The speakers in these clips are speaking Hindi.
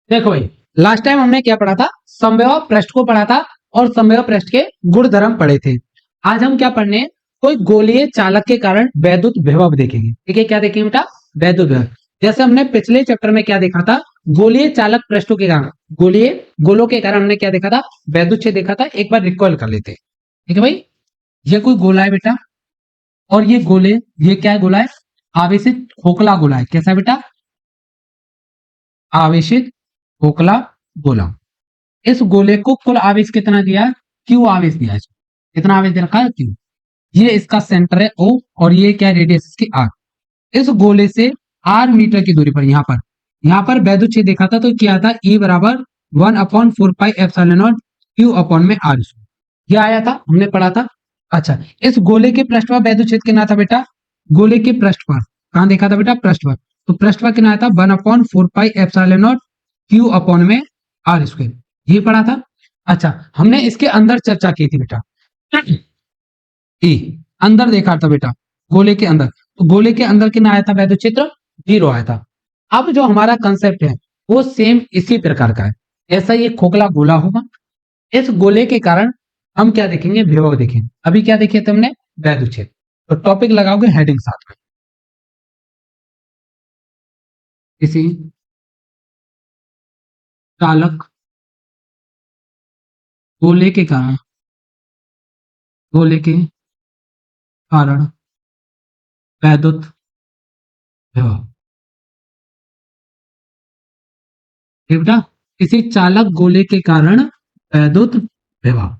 देखो भाई, लास्ट टाइम हमने क्या पढ़ा था, समव्यव पृष्ठ को पढ़ा था और समव्यव पृष्ठ के गुणधर्म पढ़े थे। आज हम क्या पढ़ने, कोई गोलीय चालक के कारण वैद्युत विभव देखेंगे। ठीक है, क्या देखेंगे बेटा, वैद्युत विभव। जैसे हमने पिछले चैप्टर में क्या देखा था, गोलीय चालक पृष्ठों के कारण, गोलीय गोलों के कारण हमने क्या देखा था, वैद्युत क्षेत्र देखा था। एक बार रिकॉल कर लेते हैं। ठीक है भाई, ये कोई गोला है बेटा, और ये गोले, ये क्या है, गोला है, आवेशित खोखला गोला है। कैसा है बेटा, आवेशित खोखला गोला। इस गोले को कुल आवेश कितना दिया है, क्यू आवेश दिया है। कितना आवेश दे रखा है, क्यू। ये इसका सेंटर है ओ, और ये क्या रेडियस इसकी आर। इस गोले से आर मीटर की दूरी पर, यहाँ पर वैद्युत क्षेत्र देखा था तो क्या था, ई बराबर 1/4 pi epsilon not Q upon में आर। ये आया था, हमने पढ़ा था। अच्छा, इस गोले के पृष्ठ पर वैद्युत क्षेत्र कितना था बेटा, गोले के पृष्ठ पर, कहां देखा था बेटा, पृष्ठ पर। तो पृष्ठ पर कितना आया था, 1/4 pi epsilon not Q upon में आर स्क्वायर। ये पढ़ा था। अच्छा, हमने इसके अंदर चर्चा की थी बेटा, ई अंदर देखा था बेटा, गोले के अंदर। तो गोले के अंदर कितना आया था वैद्युत क्षेत्र, 0 आया था। अब जो हमारा कंसेप्ट है वो सेम इसी प्रकार का है। ऐसा ये खोखला गोला होगा, इस गोले के कारण हम क्या देखेंगे, विभव देखेंगे। अभी क्या देखे थे हमने, वैद्युत क्षेत्र। तो टॉपिक लगाओगे हेडिंग साथ में, किसी चालक गोले के कारण, गोले के कारण वैद्युत विभव। ठीक बेटा, किसी चालक गोले के कारण वैद्युत विभव।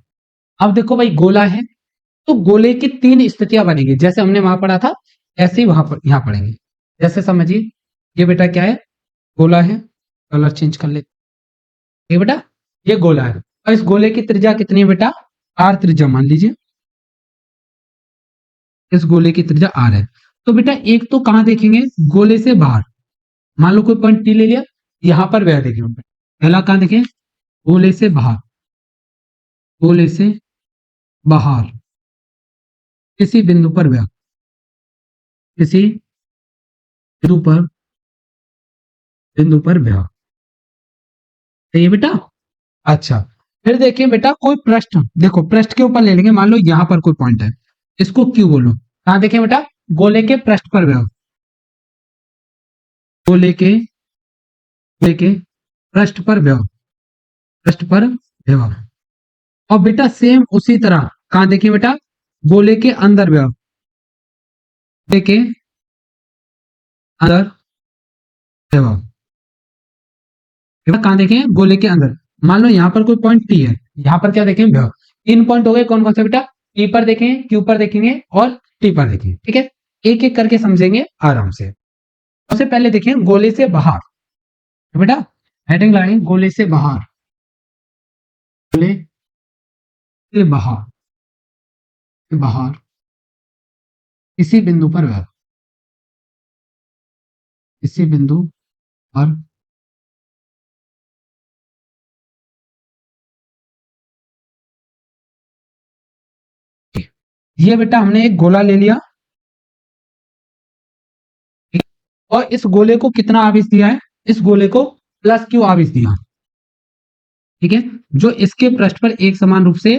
अब देखो भाई, गोला है तो गोले की 3 स्थितियां बनेगी, जैसे हमने वहां पढ़ा था ऐसे ही वहां पर यहां पढ़ेंगे। जैसे समझिए, ये बेटा क्या है, गोला है, कलर चेंज कर लेते। ये बेटा, ये गोला है और इस गोले की त्रिज्या कितनी है बेटा, आर त्रिज्या मान लीजिए। इस गोले की त्रिज्या आर है। तो बेटा एक तो कहां देखेंगे, गोले से बाहर। मान लो कोई पॉइंट टी ले लिया, यहां पर वह देखेंगे। पहला कहां देखें, गोले से बाहर, गोले से बाहर किसी बिंदु पर वह, किसी बिंदु पर, बिंदु पर वह। सही है बेटा। अच्छा, फिर देखिए बेटा, कोई पृष्ठ, देखो पृष्ठ के ऊपर ले लेंगे, मान लो यहां पर कोई पॉइंट है, इसको क्यू बोलो। कहां देखें बेटा, गोले के पृष्ठ पर वह, गोले के, गोले के पृष्ठ पर वह, पृष्ठ पर वह। और बेटा सेम उसी तरह कहां देखिए बेटा, गोले के अंदर वह, गोले के अंदर वह। कहां देखें, गोले के अंदर। मान लो यहां पर कोई पॉइंट टी है, यहां पर क्या देखें, वह। 3 पॉइंट हो गए, कौन कौन से बेटा, टी पर देखेंगे, क्यू पर देखेंगे और टी पर देखेंगे। ठीक है, एक एक करके समझेंगे आराम से। सबसे पहले देखें गोले से बाहर। तो बेटा हेडिंग लाइन, गोले से बाहर, गोले से बाहर, बाहर किसी बिंदु पर वह, किसी बिंदु पर। ये बेटा हमने एक गोला ले लिया, ठीक? और इस गोले को कितना आवेश दिया है, इस गोले को प्लस क्यू आवेश दिया। ठीक है, जो इसके पृष्ठ पर एक समान रूप से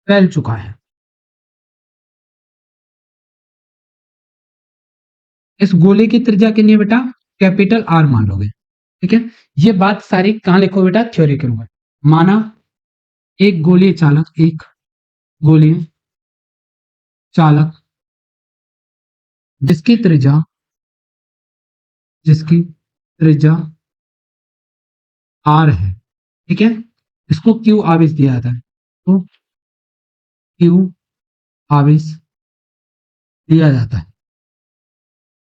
फैल चुका है। इस गोले की त्रिज्या कितनी है बेटा, कैपिटल आर मान लोगे। ठीक है, ये बात सारी कहां लिखो बेटा, थ्योरी के रूप में। माना एक गोलीय चालक, एक गोलीय चालक जिसकी त्रिज्या, जिसकी त्रिज्या आर है, ठीक है, इसको क्यू आवेश दिया जाता है। तो क्यू आवेश दिया जाता है,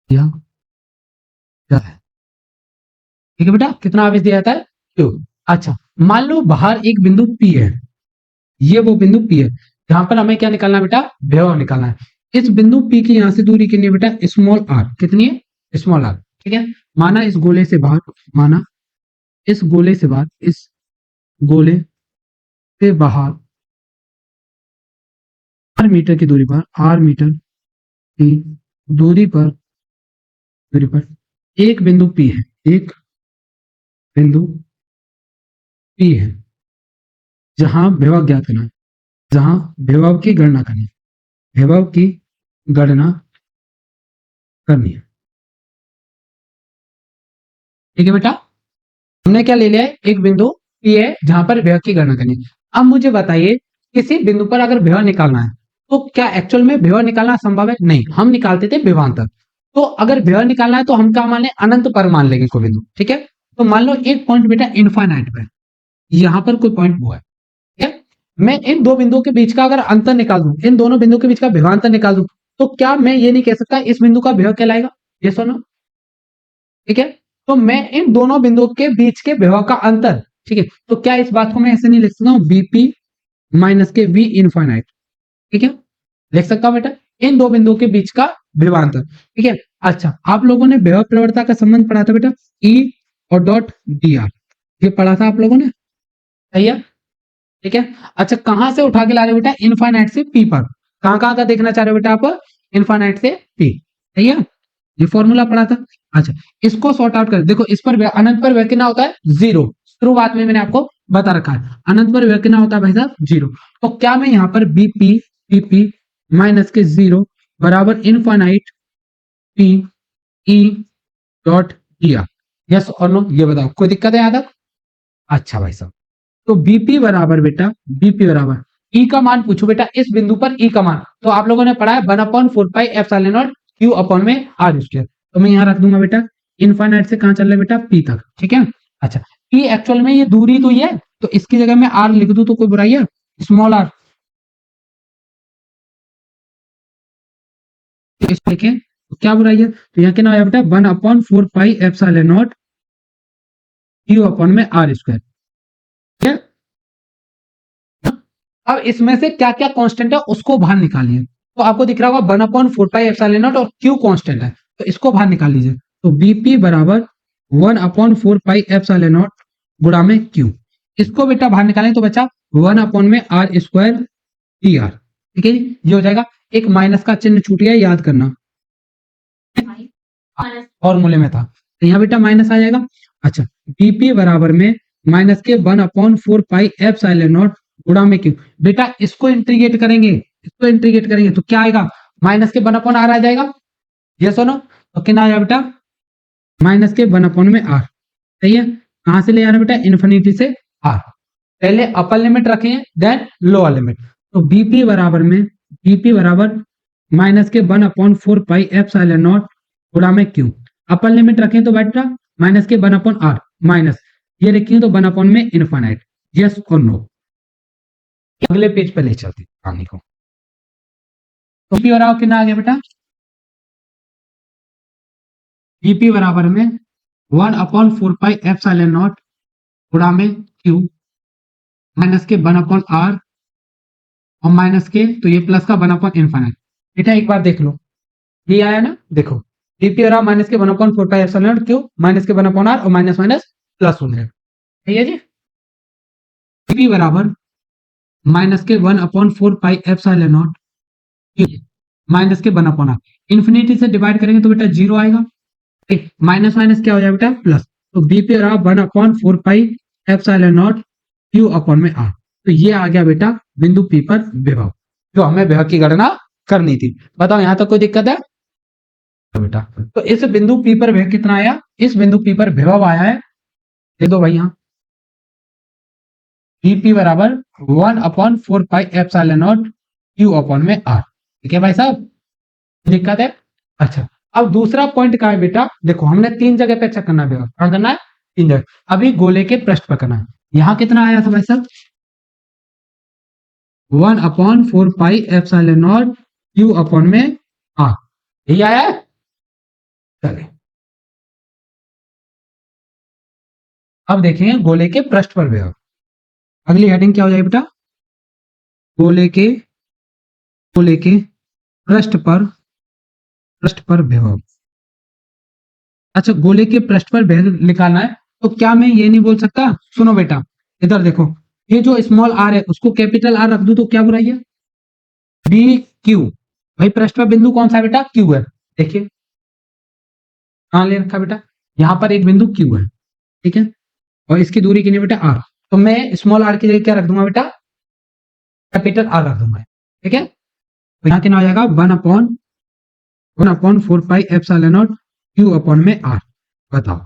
दिया जाता है। ठीक है बेटा, कितना आवेश दिया जाता है, क्यू। अच्छा, मान लो बाहर एक बिंदु पी है, ये वो बिंदु पी है, जहां पर हमें क्या निकालना है बेटा, विभव निकालना है। इस बिंदु पी की यहां से दूरी कितनी है बेटा, स्मॉल आर। कितनी है, स्मॉल आर। ठीक है, माना इस गोले से बाहर, माना इस गोले से बाहर, इस गोले से बाहर आर मीटर की दूरी पर, आर मीटर की दूरी पर, दूरी पर एक बिंदु पी है, एक बिंदु P है जहां विभव ज्ञात करना है, जहां विभव की गणना करनी है, विभव की गणना करनी है। ठीक है बेटा, हमने क्या ले लिया है, एक बिंदु P है जहां पर विभव की गणना करनी है। अब मुझे बताइए किसी बिंदु पर अगर विभव निकालना है तो क्या एक्चुअल में विभव निकालना संभव है? नहीं, हम निकालते थे विभवांतर। तो अगर विभव निकालना है तो हम क्या मान लें, अनंत पर मान लेंगे कोई बिंदु। ठीक है, तो मान लो एक पॉइंट बेटा इनफाइनाइट पे, यहां पर कोई पॉइंट वो है। ठीक है, मैं इन दो बिंदुओं के बीच का अगर अंतर निकाल दूं, इन दोनों बिंदुओं के बीच का विभवांतर निकाल दूं, तो क्या मैं ये नहीं कह सकता इस बिंदु का विभव कहलाएगा? ये सुनो, ठीक है, तो मैं इन दोनों बिंदुओं के बीच के विभव का अंतर, ठीक है, तो क्या इस बात को मैं ऐसे नहीं लिख सकता हूं, बीपी माइनस के वी इनफाइनाइट? ठीक है, लिख सकता हूं बेटा, इन दो बिंदुओं के बीच का विभवांतर। ठीक है, अच्छा, आप लोगों ने विभव प्रवणता का संबंध पढ़ा था बेटा, ई और डॉट डी आर, ये पढ़ा था आप लोगों ने, सही है? ठीक है, अच्छा, कहां से उठा के ला रहे हो बेटा, इनफाइनाइट से पी पर, कहां कहां का देखना चाह रहे हो बेटा आप, इनफाइनाइट से पी, सही है, ये फॉर्मूला पढ़ा था। अच्छा, इसको सॉर्ट आउट कर, देखो इस पर अनंत पर व्यय कितना होता है, जीरो, शुरुआत में मैंने आपको बता रखा है, अनंत पर व्यय कितना होता है भाई साहब, जीरो। तो क्या मैं यहाँ पर बीपी पीपी माइनस के जीरो बराबर infinite P E dot D R, yes और नो, ये बताओ कोई दिक्कत है यहाँ तक? अच्छा भाई साहब, तो बीपी बराबर बेटा, बीपी बराबर ई का मान पूछो बेटा, इस बिंदु पर ई का मान, तो आप लोगों ने पढ़ा है 1/4 pi epsilon not Q upon में आर स्क्वायर, तो मैं यहां रख दूंगा बेटा, इनफाइनाइट से कहां चल रहा है बेटा, पी तक। ठीक है, अच्छा, पी एक्चुअल में ये दूरी तो ये है, तो इसकी जगह मैं आर लिख दूं तो कोई बुराई है, स्मॉल आर, देखें तो क्या बुराई है, तो यहाँ क्या आया बेटा, 1/4 pi epsilon not Q upon में आर स्क्वायर। ठीक है, अब इसमें से क्या क्या कांस्टेंट है उसको बाहर निकालिए, तो आपको दिख रहा होगा 1/4 पाई एप्सिलॉन नॉट और क्यू कांस्टेंट है, तो इसको बाहर निकाल लीजिए, तो बीपी बराबर 1/4 पाई एप्सिलॉन नॉट गुणा में क्यू, इसको बेटा बाहर निकालें तो बचा 1 में आर स्क्वायर टी आर। ठीक है जी, ये हो जाएगा, एक माइनस का चिन्ह छूट गया, याद करना, फॉर्मूले में था, तो यहाँ बेटा माइनस आ जाएगा। अच्छा, बीपी बराबर में माइनस के 1/4 पाई एप्सिलॉन नॉट गुणा में क्यू, बेटा इसको इंटीग्रेट करेंगे, इसको इंटीग्रेट करेंगे तो क्या आएगा, माइनस के 1/r आ जाएगा, ये सुनो, तो कितना आया बेटा, माइनस के 1 में आर, सही है, कहां से ले आ रहे बेटा, इन्फिनिटी से आर, पहले अपर लिमिट रखें देन लोअर लिमिट, तो बीपी बराबर में, बीपी बराबर माइनस के 1/4 पाई एप्सिलॉन नॉट गुणा में क्यू, अपर लिमिट रखें तो बेटा माइनस के 1/r माइनस, ये लिखिए तो 1 में इनफाइनाइट, यस और नो। अगले पेज पे ले चलते कहानी को, तो पी बराबर कितना आ गया बेटा, बीपी बराबर में 1/4 पाई एप्सिलॉन नॉट गुणा में क्यू माइनस के 1/r और माइनस के, तो ये प्लस का 1 इनफाइनाइट। बेटा एक बार देख लो, ये आया ना, देखो बीपी बराबर माइनस के 1/4 pi epsilon not Q minus के 1/r और माइनस माइनस प्लस हो जाएगा, सही है जी। बीपी बराबर माइनस के 1/4 पाई एप्सिलॉन नॉट माइनस के 1/r, इन्फिनिटी से डिवाइड करेंगे तो बेटा जीरो आएगा, माइनस माइनस क्या हो जाएगा बेटा, प्लस, तो बीपी बराबर 1/4 pi epsilon not Q upon में आर, तो ये आ गया बेटा बिंदु पी पर विभव, जो हमें विभव की गणना करनी थी। बताओ यहां तक कोई दिक्कत है बेटा? तो इस बिंदु पी पर विभव कितना आया, इस बिंदु पी पर विभव आया है, दे दो भाई, यहां बीपी बराबर 1/4 pi epsilon not Q upon में आर। ठीक है भाई साहब, दिक्कत है? अच्छा, अब दूसरा पॉइंट कहा है बेटा, देखो हमने तीन जगह पे चेक करना है, कहां करना है, तीन जगह, अभी गोले के पृष्ठ पर करना है। यहां कितना आया था भाई साहब, 1/4 pi epsilon not Q upon में आर, यही आया है। चलिए अब देखेंगे गोले के पृष्ठ पर विभव, अगली हेडिंग क्या हो जाएगी बेटा, गोले के पृष्ठ पर विभव। अच्छा, गोले के पृष्ठ पर विभव निकालना है, तो क्या मैं ये नहीं बोल सकता, सुनो बेटा इधर देखो, ये जो स्मॉल आर है उसको कैपिटल आर रख दूं तो क्या बुराई है, डी क्यू, भाई पृष्ठ पर बिंदु कौन सा है बेटा, क्यू है, देखिए कहां ले रखा बेटा, यहां पर एक बिंदु क्यू है, ठीक है, और इसकी दूरी कितनी बेटा आर, तो मैं स्मॉल आर की जगह क्या रख दूंगा बेटा, कैपिटल आर रख दूंगा, ठीक है। तो यहाँ कितना हो जाएगा 1/4 pi epsilon not Q upon में आर, बताओ।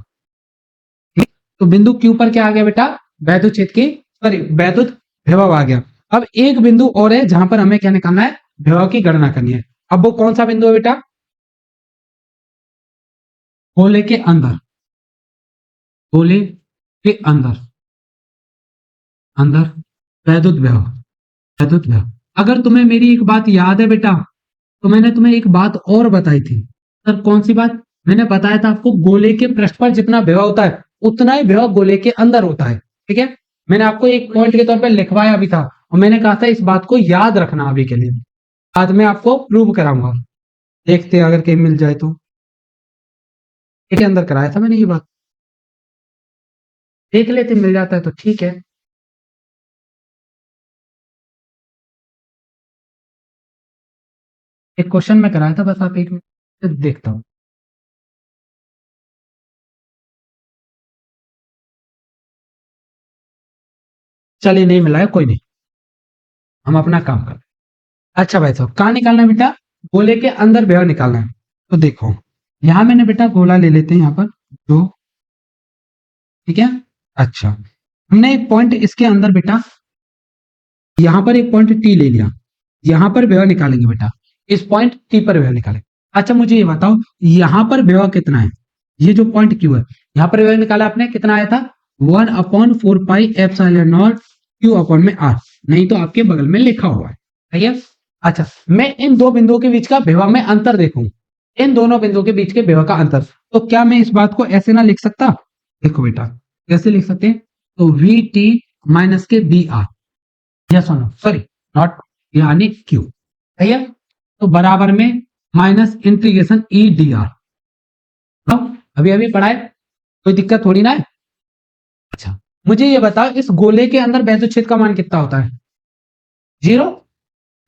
ठीक? तो बिंदु क्यू पर क्या आ गया बेटा, वैद्युत क्षेत्र की सॉरी वैद्युत विभव आ गया। अब एक बिंदु और है जहां पर हमें क्या निकालना है, विभव की गणना करनी है। अब वो कौन सा बिंदु है बेटा, गोले के अंदर, गोले के अंदर, अंदर वैद्युत विभव, वैद्युत विभव। अगर तुम्हें मेरी एक बात याद है बेटा, तो मैंने तुम्हें एक बात और बताई थी सर, कौन सी बात, मैंने बताया था आपको गोले के पृष्ठ पर जितना विभव होता है उतना ही विभव गोले के अंदर होता है, ठीक है। मैंने आपको एक पॉइंट के तौर पर लिखवाया भी था और मैंने कहा था इस बात को याद रखना अभी के लिए, बाद में आपको प्रूव कराऊंगा, देखते हैं अगर कहीं मिल जाए तो। के अंदर कराया था मैंने ये बात, देख लेते मिल जाता है तो ठीक है। एक क्वेश्चन में कराया था, बस आप एक मिनट देखता हूँ। चलिए नहीं मिला है, कोई नहीं, हम अपना काम कर। अच्छा भाई साहब कहाँ निकालना है बेटा, गोले के अंदर विभव निकालना है। तो देखो यहां मैंने बेटा गोला ले लेते हैं यहाँ पर दो, ठीक है। अच्छा हमने एक पॉइंट इसके अंदर बेटा, यहां पर एक पॉइंट टी ले लिया, यहां पर विभव निकालेंगे बेटा, इस पॉइंट टी पर विभव निकालेंगे। अच्छा मुझे ये बताओ यहां पर विभव कितना है, ये जो पॉइंट क्यू है यहां पर विभव निकाला आपने, कितना आया था 1/4 pi epsilon not Q upon में आर, नहीं तो आपके बगल में लिखा हुआ है, ठीक है। अच्छा मैं इन दो बिंदुओं के बीच का विभव में अंतर देखूं, इन दोनों बिंदुओं के बीच के विभव का अंतर, तो क्या मैं इस बात को ऐसे ना लिख सकता, देखो बेटा कैसे लिख सकते हैं, तो वी टी माइनस के बी आर, यस और नो, सॉरी नॉट यानी क्यू, सही है। तो बराबर में minus integration E D R, अभी अभी पढ़ा है, कोई दिक्कत थोड़ी ना है। अच्छा मुझे ये बताओ इस गोले के अंदर वैद्युत क्षेत्र का मान कितना होता है, 0,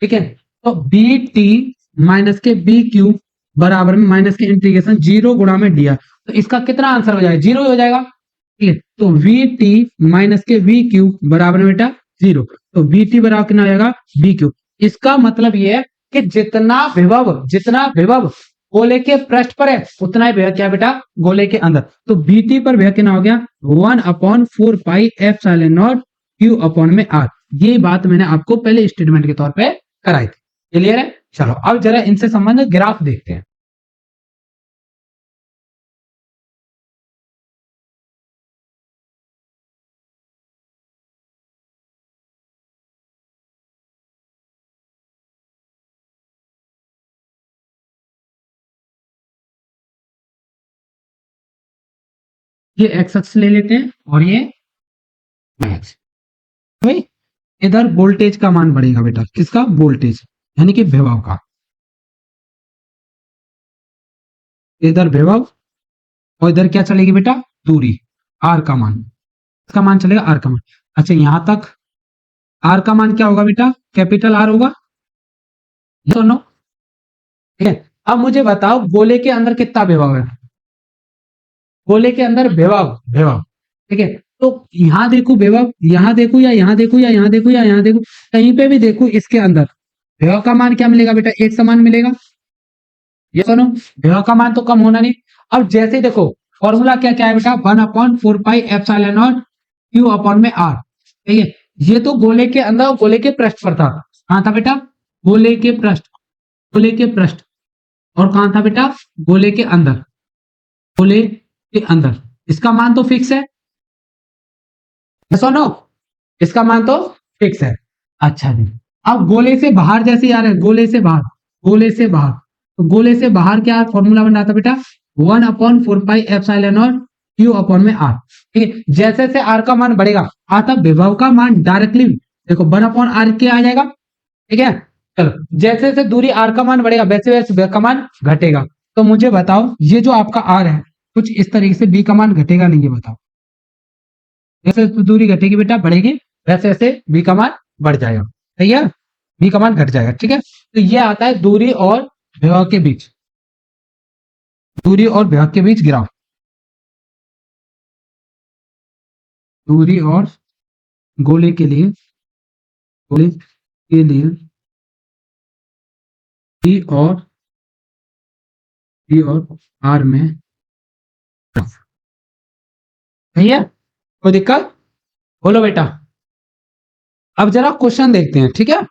ठीक है। तो बी टी माइनस के बी क्यू बराबर में माइनस के इंटीग्रेशन 0 गुणा में डी आर, तो इसका कितना आंसर हो जाएगा, 0 हो जाएगा, ठीक है। तो वी टी माइनस के वी क्यू बराबर में बेटा 0, तो वी टी बराबर कितना हो जाएगा बी क्यू। इसका मतलब ये है कि जितना विभव गोले के पृष्ठ पर है उतना ही विभव क्या बेटा गोले के अंदर, तो बी टी पर विभव कितना हो गया 1/4 pi epsilon not Q upon में आर। ये बात मैंने आपको पहले स्टेटमेंट के तौर पे कराई थी, क्लियर है। चलो अब जरा इनसे संबंधित ग्राफ देखते हैं। ये एक्स अक्ष ले लेते हैं और ये y अक्ष, भाई इधर वोल्टेज का मान बढ़ेगा बेटा, किसका वोल्टेज यानी कि विभव का, इधर विभव और इधर क्या चलेगी बेटा दूरी, आर का मान, इसका मान चलेगा आर का मान। अच्छा यहां तक आर का मान क्या होगा बेटा, कैपिटल आर होगा, दोनों, ठीक है। अब मुझे बताओ गोले के अंदर कितना विभव है, गोले के अंदर विभव विभव, ठीक है। तो यहां देखो विभव, यहां देखो या यहां देखो या यहां देखो या यहां देखो, कहीं पे भी देखो इसके अंदर विभव का मान क्या मिलेगा बेटा, एक समान मिलेगा, ये सुनो विभव का मान तो कम होना नहीं। अब जैसे देखो फॉर्मूला क्या क्या है बेटा 1/4 pi epsilon not Q upon में आर, ठीक है। ये तो गोले के अंदर गोले के पृष्ठ पर था, कहां था बेटा गोले के पृष्ठ, गोले के पृष्ठ, और कहां था बेटा गोले के अंदर, गोले के अंदर, इसका मान तो फिक्स है, सुनो इसका मान तो फिक्स है। अच्छा जी अब गोले से बाहर जैसे आ रहे हैं, गोले से बाहर, गोले से बाहर, तो गोले से बाहर क्या फॉर्मूला बन रहा था बेटा 1/4 pi epsilon not Q upon में आर, ठीक है। जैसे जैसे आर का मान बढ़ेगा आता विभव का मान डायरेक्टली देखो 1/r क्या आ जाएगा, ठीक है। चलो जैसे जैसे दूरी आर का मान बढ़ेगा वैसे वैसे विभव का मान घटेगा। तो मुझे बताओ ये जो आपका आर है कुछ इस तरीके से बी का मान घटेगा नहीं, ये बताओ, जैसे दूरी घटेगी बेटा बढ़ेगी वैसे वैसे बी का मान बढ़ जाएगा, सही है, बी का मान घट जाएगा, ठीक है। तो ये आता है दूरी और विभव के बीच, दूरी और विभव के बीच ग्राफ। दूरी और गोले के लिए और बी और आर में सही है, कोई दिक्कत? बोलो बेटा। अब जरा क्वेश्चन देखते हैं, ठीक है।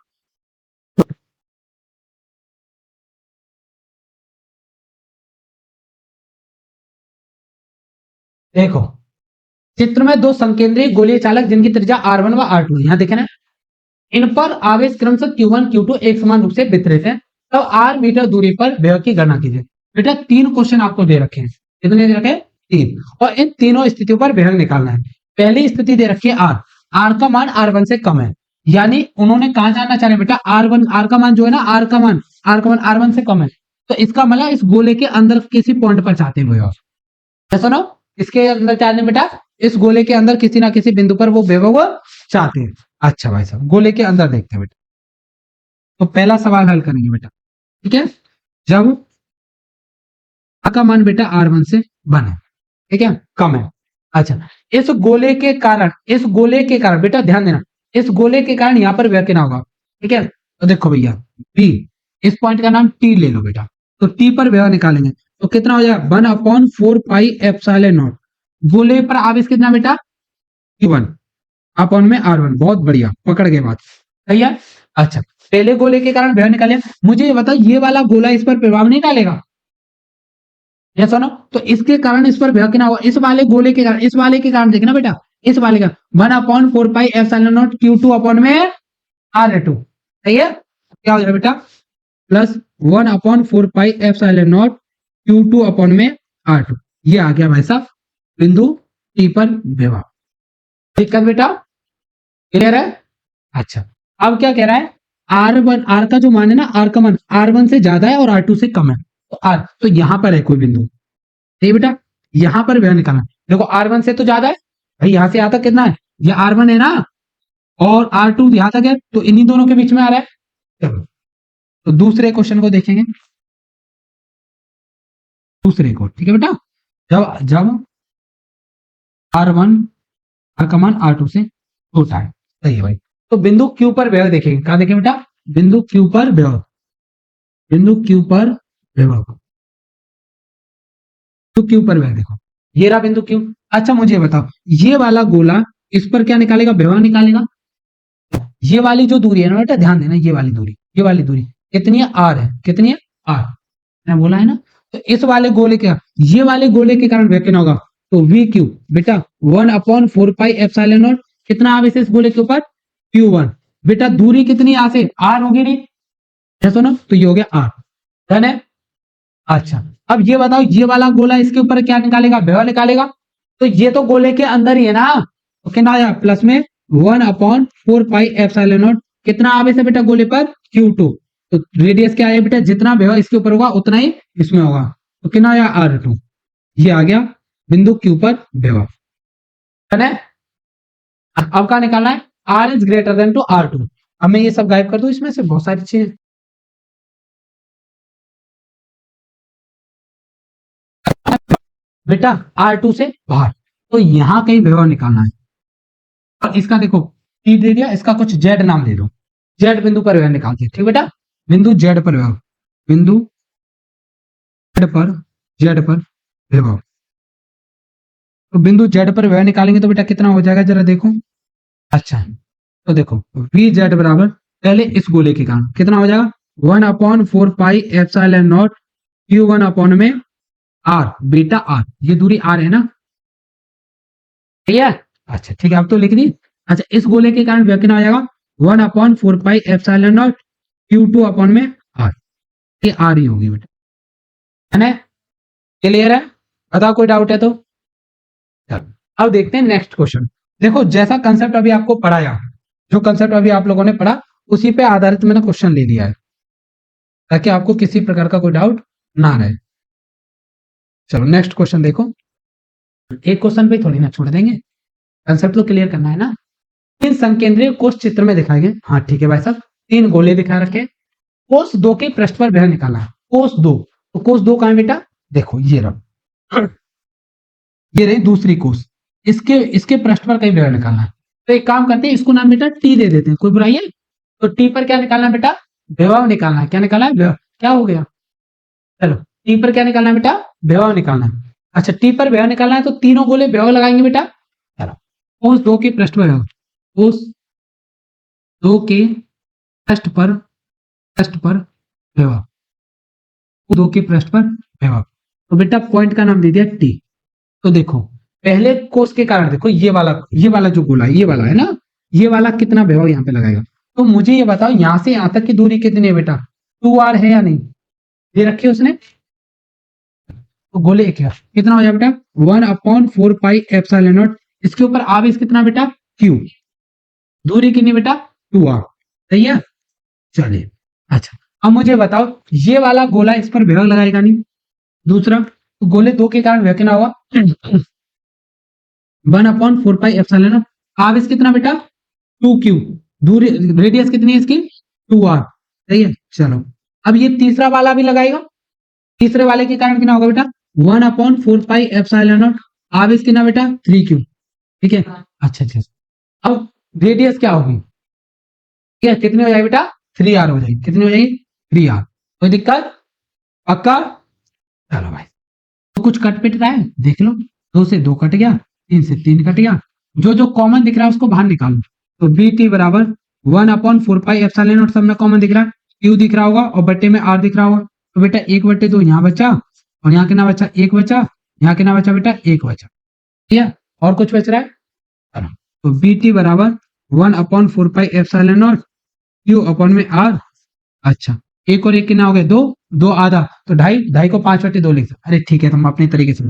देखो, चित्र में दो संकेंद्रीय गोलीय चालक जिनकी त्रिज्या R1 व R2 यहां देखे ना, इन पर आवेश क्रमशः Q1 Q2 एक समान रूप से वितरित है, तब R मीटर दूरी पर विभव की गणना कीजिए। बेटा 3 क्वेश्चन आपको दे रखे हैं, कितने दे रखे हैं? 3, और इन तीनों स्थितियों पर विभव निकालना है। पहली स्थिति दे रखी है R का मान R1 से कम है, यानी उन्होंने कहां जानना चाह रहे हैं बेटा? R का मान जो है ना, R का मान R1 से कम है, तो इसका मतलब इस गोले के अंदर किसी पॉइंट पर चाहते हैं विभव। सुनो, इसके अंदर चाहते हैं बेटा, इस गोले के अंदर किसी ना किसी बिंदु पर वो विभव चाहते हैं। अच्छा भाई साहब, गोले के अंदर देखते हैं बेटा, तो पहला सवाल हल करेंगे बेटा, ठीक है। जब R का मान बेटा R1 से बने, ठीक है, कम है। अच्छा, इस गोले के कारण बेटा ध्यान देना, इस गोले के कारण यहां पर व्यय कितना होगा, ठीक है। तो देखो भैया, बी, इस पॉइंट का नाम टी ले लो बेटा, तो टी पर व्यय निकालेंगे तो कितना हो जाएगा? 1/4πε0। गोले पर आवेश कितना बेटा? Q1 अपॉन में R1। बहुत बढ़िया, पकड़ गए बात, सही है। अच्छा, पहले गोले के कारण व्यय निकाले, मुझे ये बताओ, ये वाला गोला इस पर प्रभाव नहीं डालेगा? ये सुनो, तो इसके कारण इस पर व्यय कितना होगा? इस वाले गोले के कारण देखना बेटा, इस वाले का 1/4πε0 Q2 अपॉन में R2, सही है। क्या हो जाएगा बेटा? प्लस 1/4πε0 Q2 अपॉन में R2। ये आ गया भाई साहब बिंदु टी पर विभव। दिक्कत बेटा? क्लियर है? अच्छा, अब क्या कह रहा है? R का जो मान है ना, R का मान R1 से ज्यादा है और R2 से कम है, तो यहां पर है कोई बिंदु, ठीक बेटा, यहां पर व्यय निकालना। देखो R1 से तो ज्यादा है भाई, यहां से यहां तक कितना है? ये R1 है ना, और R2 यहां तक है, तो इन्हीं दोनों के बीच में आ रहा है। चलो, तो दूसरे क्वेश्चन को देखेंगे, दूसरे को, ठीक है बेटा। जब R1 का मान R2 से छोटा है, सही है भाई, तो बिंदु Q पर व्यय देखेंगे। कहां देखेंगे बेटा? बिंदु Q पर व्यय, तो Q पर व्यय देखो, ये रहा बिंदु Q। अच्छा, मुझे बताओ, ये वाला गोला इस पर क्या निकालेगा? व्यय निकालेगा। ये वाली जो दूरी है ना बेटा, ध्यान देना, ये वाली दूरी कितनी है? R है। कितनी है? R, मैं बोला है ना। तो इस वाले गोले के, ये वाले गोले के कारण व्यय कितना होगा? तो VQ बेटा 1/4πε0, कितना आवेश है इस गोले के ऊपर? Q1। बेटा दूरी कितनी यहां से? R होगी नहीं, ऐसा ना, तो ये हो गया R, डन है। अच्छा, अब ये बताओ, ये वाला गोला इसके ऊपर क्या निकालेगा? व्यय निकालेगा। तो ये तो गोले के अंदर ही है ना, तो कितना आया? प्लस में 1/4πε0, कितना आवेश है बेटा गोले पर? Q2। तो रेडियस क्या है बेटा? जितना व्यय इसके ऊपर होगा उतना ही इसमें होगा, तो कितना आया? R2। ये आ गया बिंदु Q पर व्यय, है। अब क्या निकालना है? R is greater than two R2। अब मैं ये सब गायब कर दूं, इसमें से बहुत सारी चीजें, बेटा R2 से बाहर, तो यहां कहीं व्यय निकालना है। और इसका देखो T दे दिया, इसका कुछ Z नाम दे दो, Z बिंदु पर व्यय निकालते हैं, ठीक बेटा। बिंदु Z पर व्यय, बिंदु Z पर व्यय, तो बिंदु Z पर व्यय निकालेंगे तो बेटा कितना हो जाएगा? जरा देखो। अच्छा, तो देखो VZ बराबर, पहले इस गोले के कारण कितना हो जाएगा? 1/4πε0 Q1 अपॉन में R, बेटा R, ये दूरी R है ना, ठीक है। अच्छा ठीक है, अब तो लिख दी। अच्छा, इस गोले के कारण व्यय कितना हो जाएगा? 1/4πε0 Q2 अपॉन में R, ये R ही होगी बेटा, है ना। क्लियर है? बताओ कोई डाउट है तो। चलो, अब देखते हैं नेक्स्ट क्वेश्चन। देखो, जैसा कंसेप्ट अभी आपको पढ़ाया, जो कंसेप्ट अभी आप लोगों ने पढ़ा, उसी पे आधारित मैंने क्वेश्चन ले लिया है, ताकि आपको किसी प्रकार का कोई डाउट ना रहे। चलो नेक्स्ट क्वेश्चन देखो, एक क्वेश्चन पे थोड़ी ना छोड़ देंगे, कंसेप्ट तो क्लियर करना है ना। 3 संकेंद्रीय कोष चित्र में दिखाए गए, हाँ ठीक है भाई साहब, 3 गोले दिखा रखे, कोष 2 के पृष्ठ पर व्यय निकाला है। कोष 2, तो कोष 2 कहां है बेटा? देखो ये रहा, ये रही दूसरी कोष, इसके इसके पृष्ठ पर कहीं विभव निकालना है। तो एक काम करते हैं, इसको नाम बेटा टी दे देते हैं, कोई बुराई है? तो टी पर क्या निकालना है बेटा? विभव निकालना है। क्या निकालना है? विभव। क्या हो गया? चलो, टी पर क्या निकालना है बेटा? विभव निकालना है। अच्छा, टी पर विभव निकालना है तो तीनों गोले विभव लगाएंगे बेटा। चलो, उस दो के पृष्ठ पर विभव, उस दो के पृष्ठ पर विभव, दो के पृष्ठ पर विभव। तो बेटा पॉइंट का नाम दे दिया टी। तो देखो, पहले कोस के कारण देखो, ये वाला जो गोला है, ये वाला है ना, ये वाला कितना विभव यहाँ पे लगाएगा। तो मुझे ये बताओ, यहां से यहां तक की दूरी कितनी है बेटा? 2r है या नहीं? ये रखी है उसने। तो गोले एक है, कितना हो जाएगा बेटा? 1/4πε0। इसके ऊपर आवेश कितना बेटा? q। दूरी कितनी बेटा? 2r। सही है, चलिए। अच्छा, अब मुझे बताओ, ये वाला गोला इस पर विभव लगाएगा नहीं। दूसरा, गोले दो के कारण विभव कितना होगा? 1/4πε0। आवेश कितना बेटा? 2q। दूरी, रेडियस कितनी है इसकी? 2r। सही है, चलो। अब ये तीसरा वाला भी लगाएगा। तीसरे वाले के कारण कितना होगा बेटा? 1/4πε0। आवेश कितना बेटा? 3q। ठीक है, अच्छा अच्छा। अब रेडियस क्या होगी? ठीक है, कितनी हो जाएगी बेटा? 3r हो जाएगी। कितनी हो जाएगी? 3r। कोई दिक्कत? पक्का? चलो भाई, तो कुछ कट पिट रहा है, देख लो। 2 से 2 कट गया, 3 से 3 कट गया, जो जो कॉमन दिख रहा है उसको बाहर निकालो। तो बी टी बराबर 1/4πε0 सब में कॉमन दिख रहा है, क्यू दिख रहा होगा और बट्टे में आर दिख रहा होगा। तो बेटा 1/2 यहाँ बचा, और यहाँ कितना बचा? 1 बचा। यहाँ कितना बचा बेटा? 1 बचा। ठीक है, और कुछ बच रहा है? चलो, तो बी टी बराबर 1/4πε0 क्यू अपन में आर। अच्छा, एक और एक कितना हो गया? 2। 2 आधा, तो 2.5। 2.5 को 5/2 लिख सकते। अरे ठीक है, तुम अपने तरीके से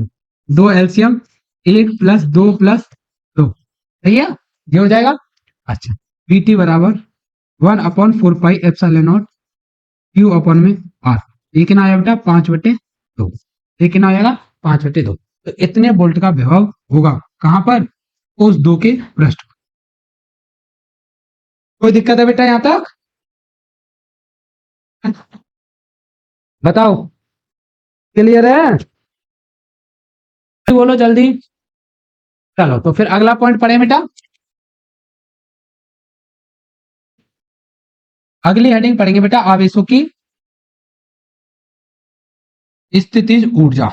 2 एलसीएम, 1 + 2 + 2। सही है, ये हो जाएगा। अच्छा, पी टी बराबर 1/4πε0 क्यू अपन में आर। ये कितना आया बेटा? 5/2। ये कितना आ जाएगा? 5/2। तो इतने वोल्ट का विभव होगा कहां पर? उस दो के पृष्ठ पर। कोई दिक्कत है बेटा यहां तक? बताओ, क्लियर है? बोलो जल्दी। चलो, तो फिर अगला पॉइंट पढ़े बेटा। अगली हेडिंग पढ़ेंगे बेटा, आवेशों की स्थितिज ऊर्जा।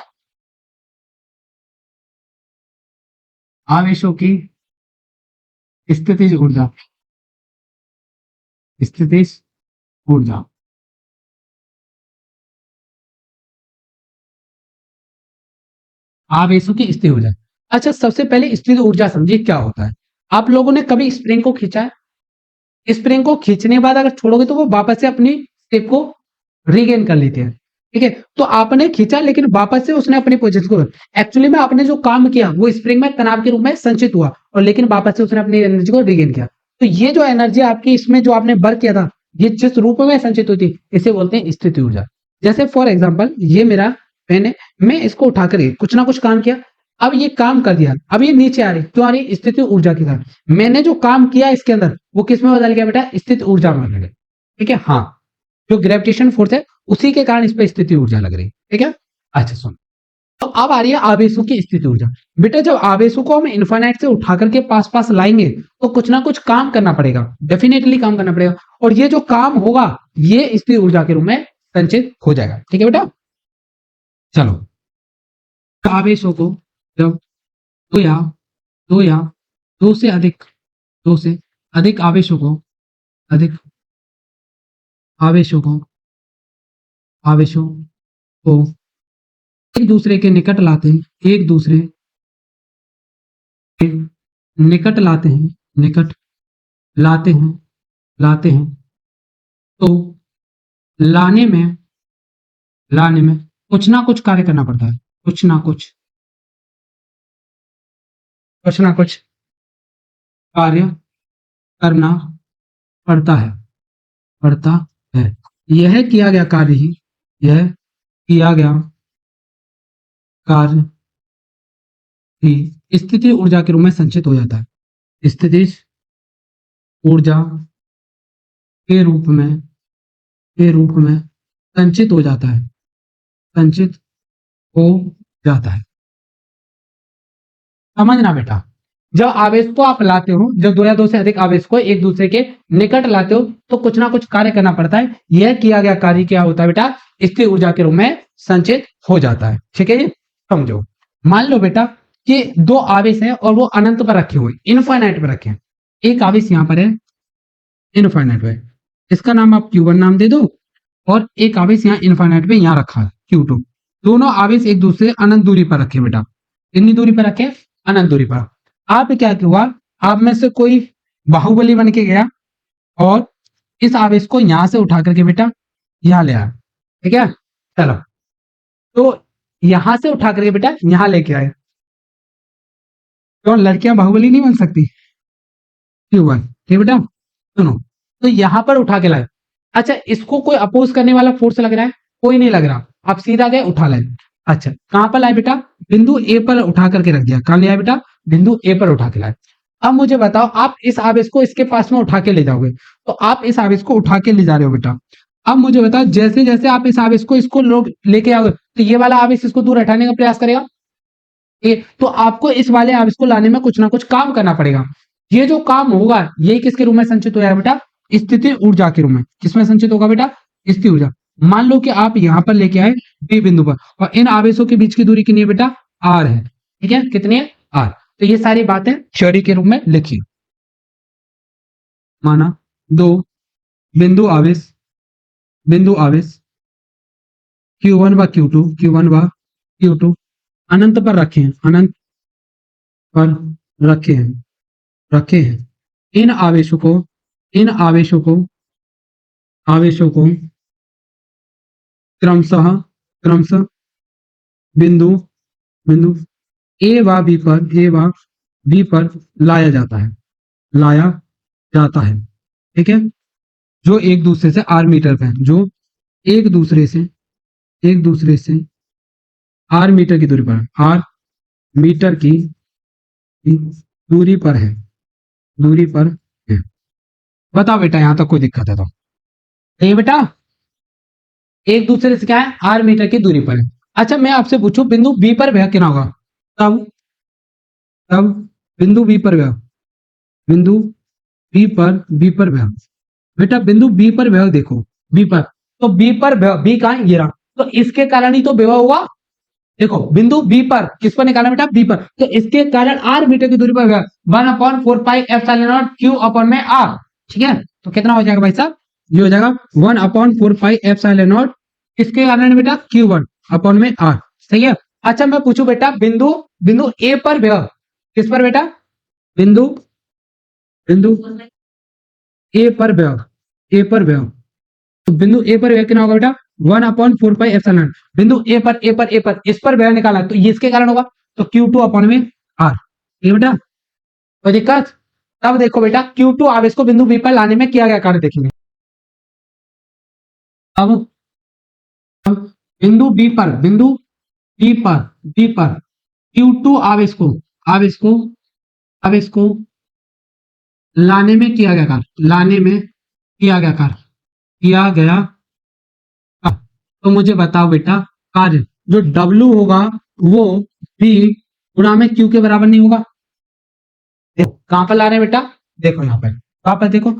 आवेशों की स्थितिज ऊर्जा, स्थितिज ऊर्जा। आवेशों की स्थिर ऊर्जा। अच्छा, सबसे पहले स्थिर ऊर्जा समझिए क्या होता है। आप लोगों ने कभी स्प्रिंग को खींचा है? स्प्रिंग को खींचने के बाद अगर छोड़ोगे तो वो वापस से अपनी स्टेप को रीगेन कर लेते हैं। ठीक है, तो आपने खींचा लेकिन वापस से उसने अपनी पोजीशन को, एक्चुअली में आपने जो काम किया वो स्प्रिंग में तनाव के रूप में संचित हुआ, और लेकिन वापस से उसने अपनी एनर्जी को रीगेन किया। तो ये जो एनर्जी आपकी इसमें जो आपने वर्क किया था, ये जिस रूप में संचित हुई थी, इसे बोलते हैं स्थिति ऊर्जा। जैसे फॉर एग्जाम्पल, ये मेरा पेन है, मैं इसको उठाकर कुछ ना कुछ काम किया, अब ये काम कर दिया, अब ये नीचे आ रही, क्यों आ रही? स्थिति ऊर्जा के कारण। मैंने जो काम किया इसके अंदर, वो किस में बदल गया बेटा? स्थिति ऊर्जा में बदल गया। ठीक है, हाँ, जो ग्रेविटेशन फोर्स है उसी के कारण इस पर स्थिति ऊर्जा लग रही है। ठीक है, अच्छा सुन, तो अब आ रही है आवेशों की स्थिति ऊर्जा। बेटा जब आवेशों को हम इन्फिनिट से उठा करके पास पास लाएंगे तो कुछ ना कुछ काम करना पड़ेगा, डेफिनेटली काम करना पड़ेगा, और ये जो काम होगा ये स्थिति ऊर्जा के रूप में संचित हो जाएगा। ठीक है बेटा, चलो। आवेशों को जब दो या दो या दो से अधिक, दो से अधिक आवेशों को, अधिक आवेशों को, आवेशों को एक दूसरे के निकट लाते हैं, एक दूसरे के निकट लाते हैं, निकट लाते हैं, लाते हैं, तो लाने में, लाने में कुछ ना कुछ कार्य करना पड़ता है, कुछ ना कुछ, कुछ ना कुछ कार्य करना पड़ता है, पड़ता है। यह किया गया कार्य ही, यह किया गया कार्य ही स्थिति ऊर्जा के रूप में संचित हो जाता है, स्थितिज ऊर्जा के रूप में, के रूप में संचित हो जाता है, संचित हो जाता है। समझना बेटा, जब आवेश को आप लाते हो, जब दो या दो से अधिक आवेश को एक दूसरे के निकट लाते हो तो कुछ ना कुछ कार्य करना पड़ता है। यह किया गया कार्य क्या होता है बेटा, स्थिर ऊर्जा के रूप में संचित हो जाता है। ठीक है, ये समझो। मान लो बेटा कि दो आवेश हैं और वो अनंत पर रखे हुए, इनफाइनाइट पर रखे हैं। एक आवेश यहाँ पर है इनफाइनाइट पे, इसका नाम आप Q1 नाम दे दो, और एक आवेश यहाँ इनफाइनाइट पे यहाँ रखा है Q2। दोनों आवेश एक दूसरे अनंत दूरी पर रखे बेटा, कितनी दूरी पर रखे, अनंत दूरी पर। आप क्या हुआ, आप में से कोई बाहुबली बन के गया और इस आवेश को यहां से उठा करके बेटा यहां ले आया। ठीक है, चलो, तो यहां से उठा करके बेटा यहां लेके आए, तो लड़कियां बाहुबली नहीं बन सकती, Q1। ठीक बेटा, सुनो, तो यहां पर उठा के लाए। अच्छा, इसको कोई अपोज करने वाला फोर्स लग रहा है, कोई नहीं लग रहा, आप सीधा गए उठा लाए। अच्छा, कहां पर लाए बेटा, बिंदु ए पर उठा करके रख दिया। कहां ले आए बेटा, बिंदु ए पर उठा के लाए। अब मुझे बताओ, आप इस आवेश को इसके पास में उठा के ले जाओगे, तो आप इस आवेश को उठा के ले जा रहे हो बेटा। अब मुझे बताओ, जैसे जैसे आप इस आवेश को इसको लोग लेके आओगे, तो ये वाला आवेश इसको दूर हटाने का प्रयास करेगा। तो आपको इस वाले आवेश को लाने में कुछ ना कुछ काम करना पड़ेगा। ये जो काम होगा ये किसके रूप में संचित हो जाएगा बेटा, स्थिति ऊर्जा के रूप में। किसमें संचित होगा बेटा, स्थिति ऊर्जा। मान लो कि आप यहां पर लेके आए बी बिंदु पर, और इन आवेशों के बीच की दूरी कितनी है बेटा, आर है। ठीक है, कितनी है, आर। तो ये सारी बातें थ्योरी के रूप में लिखी। माना दो बिंदु आवेश Q1 व Q2 अनंत पर रखे हैं, अनंत पर रखे हैं। इन आवेशों को क्रमशः बिंदु ए व बी पर लाया जाता है। ठीक है, जो एक दूसरे से आर मीटर पे है, जो एक दूसरे से आर मीटर की दूरी पर, आर मीटर की दूरी पर है। बताओ बेटा, यहां तक कोई दिक्कत है तो ये बेटा एक दूसरे से क्या है, आर मीटर की दूरी पर है। अच्छा, मैं आपसे पूछूं, बिंदु बी पर वह कितना होगा, तब बिंदु बी पर वह वह बेटा, बिंदु बी पर वह देखो, बी पर, तो बी पर वह, बी कहां है, ये रहा, तो इसके कारण ही तो विभव हुआ। देखो, बिंदु बी पर किस पर निकाला बेटा, बी पर, तो इसके कारण आर मीटर की दूरी पर 1/4 pi epsilon not Q upon में आर। ठीक है, तो कितना हो जाएगा भाई साहब, ये हो जाएगा 1/4 पाई एप्सिलॉन नॉट, इसके कारण बेटा Q1 अपॉन में आर। सही है। अच्छा, मैं पूछूं बेटा, बिंदु ए पर विभव किस पर बेटा, बिंदु ए पर विभव, तो बिंदु ए पर कितना होगा बेटा, 1/4 पाई एप्सिलॉन। बिंदु ए पर इस पर वह निकाला, तो ये इसके कारण होगा, तो Q2 अपॉन में आर। ये बेटा कोई दिक्कत। तब देखो बेटा, Q2 आवेश को बिंदु बी पर लाने में किया गया कार्य देखेंगे। अब बिंदु बी पर Q2 आवेश को लाने में किया गया कार्य, तो मुझे बताओ बेटा, कार्य जो W होगा वो B गुणा में Q के बराबर नहीं होगा। देखो कहां पर ला रहे हैं बेटा, देखो यहाँ पर, कहां पर देखो,